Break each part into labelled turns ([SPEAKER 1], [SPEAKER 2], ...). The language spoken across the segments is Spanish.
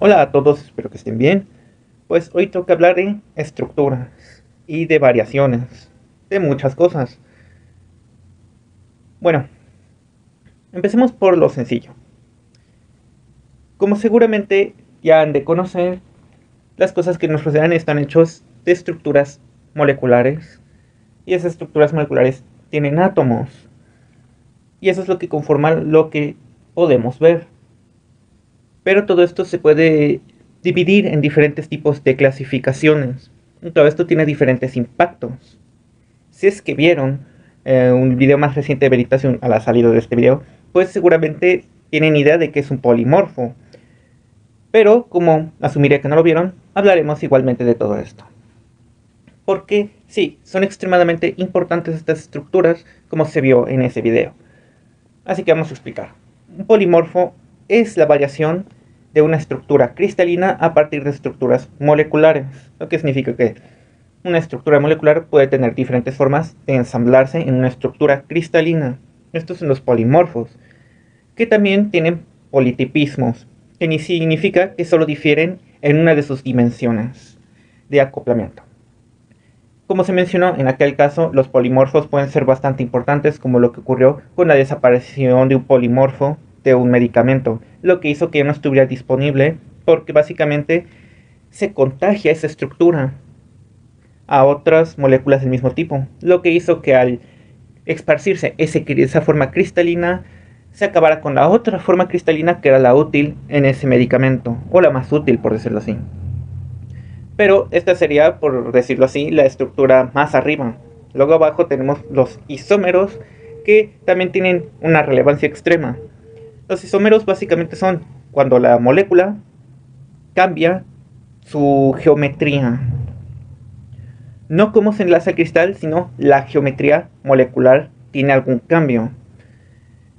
[SPEAKER 1] Hola a todos, espero que estén bien. Pues hoy toca hablar de estructuras y de variaciones, de muchas cosas. Bueno, empecemos por lo sencillo. Como seguramente ya han de conocer, las cosas que nos rodean están hechas de estructuras moleculares y esas estructuras moleculares tienen átomos y eso es lo que conforma lo que podemos ver. Pero todo esto se puede dividir en diferentes tipos de clasificaciones. Y todo esto tiene diferentes impactos. Si es que vieron un video más reciente de Veritasium a la salida de este video, pues seguramente tienen idea de que es un polimorfo. Pero como asumiré que no lo vieron, hablaremos igualmente de todo esto. Porque sí, son extremadamente importantes estas estructuras como se vio en ese video. Así que vamos a explicar. Un polimorfo es la variación de una estructura cristalina a partir de estructuras moleculares. Lo que significa que una estructura molecular puede tener diferentes formas de ensamblarse en una estructura cristalina. Estos son los polimorfos, que también tienen politipismos, que ni significa que solo difieren en una de sus dimensiones de acoplamiento. Como se mencionó en aquel caso, los polimorfos pueden ser bastante importantes, como lo que ocurrió con la desaparición de un polimorfo de un medicamento, lo que hizo que ya no estuviera disponible porque básicamente se contagia esa estructura a otras moléculas del mismo tipo, lo que hizo que al esparcirse esa forma cristalina se acabara con la otra forma cristalina que era la útil en ese medicamento, o la más útil por decirlo así. Pero esta sería, por decirlo así, la estructura más arriba. Luego abajo tenemos los isómeros, que también tienen una relevancia extrema. Los isómeros básicamente son cuando la molécula cambia su geometría. No cómo se enlaza el cristal, sino la geometría molecular tiene algún cambio.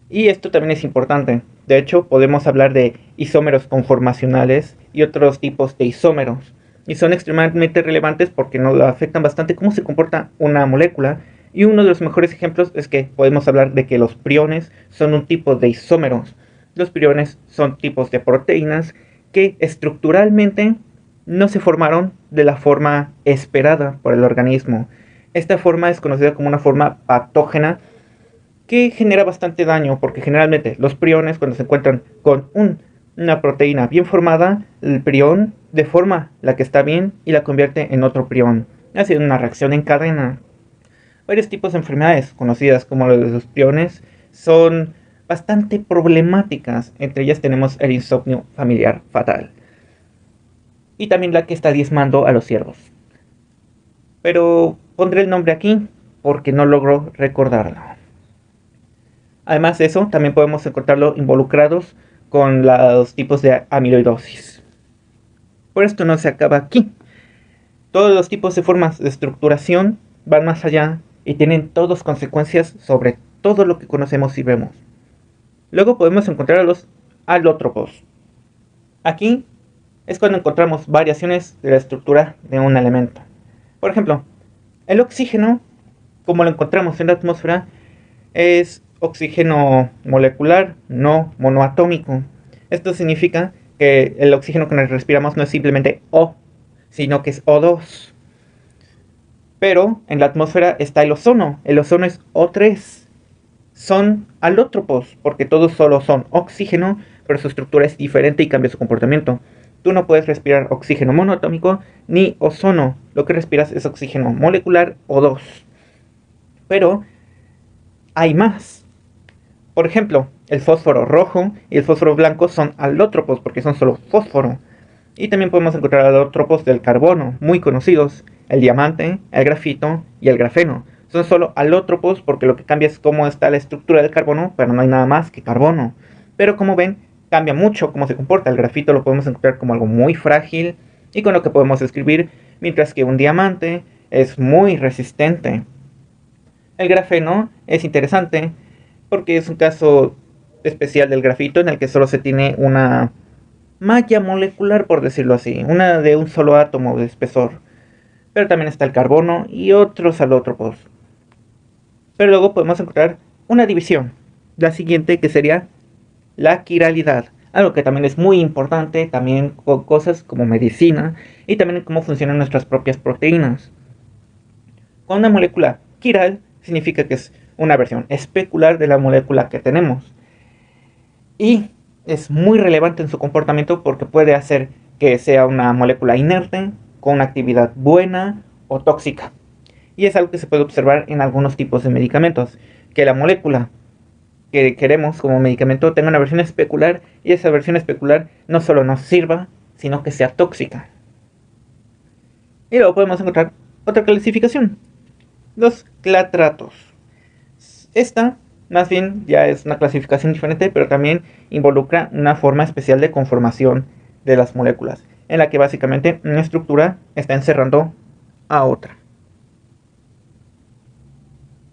[SPEAKER 1] Y esto también es importante. De hecho, podemos hablar de isómeros conformacionales y otros tipos de isómeros. Y son extremadamente relevantes porque nos afectan bastante cómo se comporta una molécula. Y uno de los mejores ejemplos es que podemos hablar de que los priones son un tipo de isómeros. Los priones son tipos de proteínas que estructuralmente no se formaron de la forma esperada por el organismo. Esta forma es conocida como una forma patógena que genera bastante daño porque generalmente los priones cuando se encuentran con una proteína bien formada, el prión deforma la que está bien y la convierte en otro prión, haciendo una reacción en cadena. Varios tipos de enfermedades conocidas como los priones son bastante problemáticas, entre ellas tenemos el insomnio familiar fatal y también la que está diezmando a los ciervos. Pero pondré el nombre aquí porque no logro recordarlo. Además de eso, también podemos encontrarlo involucrados con los tipos de amiloidosis. Por esto no se acaba aquí. Todos los tipos de formas de estructuración van más allá y tienen todas consecuencias sobre todo lo que conocemos y vemos. Luego podemos encontrar a los alótropos. Aquí es cuando encontramos variaciones de la estructura de un elemento. Por ejemplo, el oxígeno, como lo encontramos en la atmósfera, es oxígeno molecular, no monoatómico. Esto significa que el oxígeno que nos respiramos no es simplemente O, sino que es O2. Pero en la atmósfera está el ozono. El ozono es O3. Son alótropos, porque todos solo son oxígeno, pero su estructura es diferente y cambia su comportamiento. Tú no puedes respirar oxígeno monoatómico ni ozono. Lo que respiras es oxígeno molecular O2. Pero hay más. Por ejemplo, el fósforo rojo y el fósforo blanco son alótropos porque son solo fósforo. Y también podemos encontrar alótropos del carbono, muy conocidos, el diamante, el grafito y el grafeno. Son solo alótropos porque lo que cambia es cómo está la estructura del carbono, pero no hay nada más que carbono. Pero como ven, cambia mucho cómo se comporta. El grafito lo podemos encontrar como algo muy frágil y con lo que podemos escribir, mientras que un diamante es muy resistente. El grafeno es interesante porque es un caso especial del grafito en el que solo se tiene una malla molecular, por decirlo así, una de un solo átomo de espesor. Pero también está el carbono y otros alótropos. Pero luego podemos encontrar una división, la siguiente que sería la quiralidad. Algo que también es muy importante, también con cosas como medicina y también cómo funcionan nuestras propias proteínas. Con una molécula quiral significa que es una versión especular de la molécula que tenemos. Y es muy relevante en su comportamiento porque puede hacer que sea una molécula inerte, con una actividad buena o tóxica. Y es algo que se puede observar en algunos tipos de medicamentos, que la molécula que queremos como medicamento tenga una versión especular y esa versión especular no solo nos sirva, sino que sea tóxica. Y luego podemos encontrar otra clasificación, los clatratos. Esta más bien ya es una clasificación diferente, pero también involucra una forma especial de conformación de las moléculas, en la que básicamente una estructura está encerrando a otra.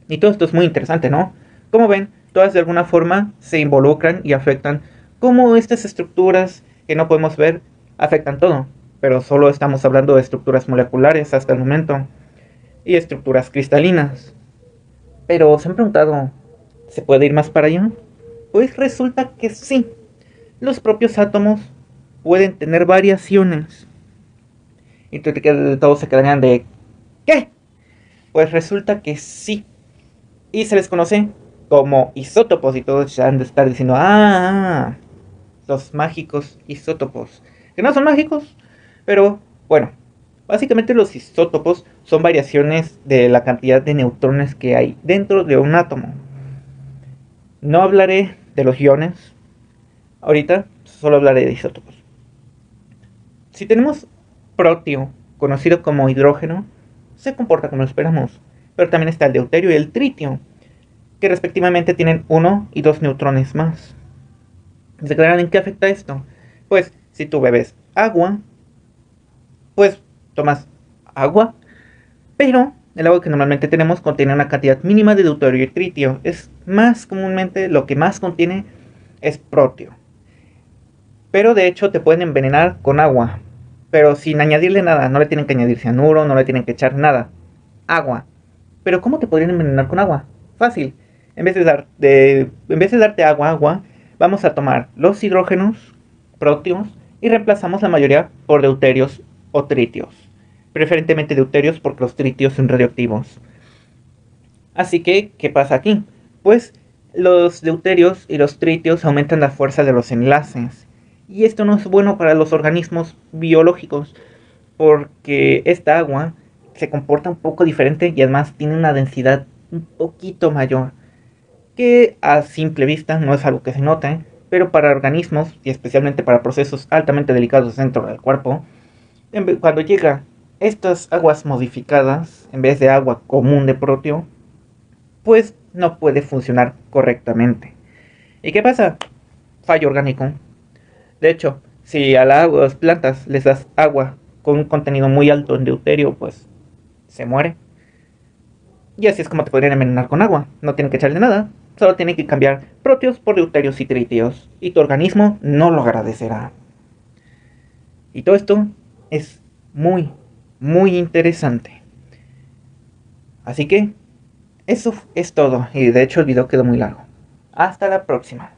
[SPEAKER 1] Y todo esto es muy interesante, ¿no? Como ven, todas de alguna forma se involucran y afectan cómo estas estructuras que no podemos ver afectan todo. Pero solo estamos hablando de estructuras moleculares hasta el momento y estructuras cristalinas. Pero se han preguntado, ¿se puede ir más para allá? Pues resulta que sí. Los propios átomos pueden tener variaciones. Y todos se quedarían de ¿qué? Pues resulta que sí. Y se les conoce como isótopos y todos ya han de estar diciendo, los mágicos isótopos. Que no son mágicos, pero bueno, básicamente los isótopos son variaciones de la cantidad de neutrones que hay dentro de un átomo. No hablaré de los iones ahorita, solo hablaré de isótopos. Si tenemos protio, conocido como hidrógeno, se comporta como lo esperamos. Pero también está el deuterio y el tritio, que respectivamente tienen 1 y 2 neutrones más. ¿Se quedarán en qué afecta esto? Pues si tú bebes agua, pues tomas agua, pero el agua que normalmente tenemos contiene una cantidad mínima de deuterio y tritio. Es más comúnmente lo que más contiene es protio. Pero de hecho te pueden envenenar con agua, pero sin añadirle nada. No le tienen que añadir cianuro, no le tienen que echar nada. Agua. Pero ¿cómo te podrían envenenar con agua? Fácil. En vez de darte agua, vamos a tomar los hidrógenos, protios, y reemplazamos la mayoría por deuterios o tritios. Preferentemente deuterios porque los tritios son radioactivos. Así que, ¿qué pasa aquí? Pues los deuterios y los tritios aumentan la fuerza de los enlaces. Y esto no es bueno para los organismos biológicos porque esta agua se comporta un poco diferente y además tiene una densidad un poquito mayor, que a simple vista no es algo que se note, pero para organismos y especialmente para procesos altamente delicados dentro del cuerpo, cuando llega estas aguas modificadas en vez de agua común de protio, pues no puede funcionar correctamente. ¿Y qué pasa? Fallo orgánico. De hecho, si a las plantas les das agua con un contenido muy alto en deuterio, pues se muere. Y así es como te podrían envenenar con agua. No tienen que echarle nada. Solo tienen que cambiar protios por deuterios y tritios. Y tu organismo no lo agradecerá. Y todo esto es muy, muy interesante. Así que eso es todo. Y de hecho el video quedó muy largo. Hasta la próxima.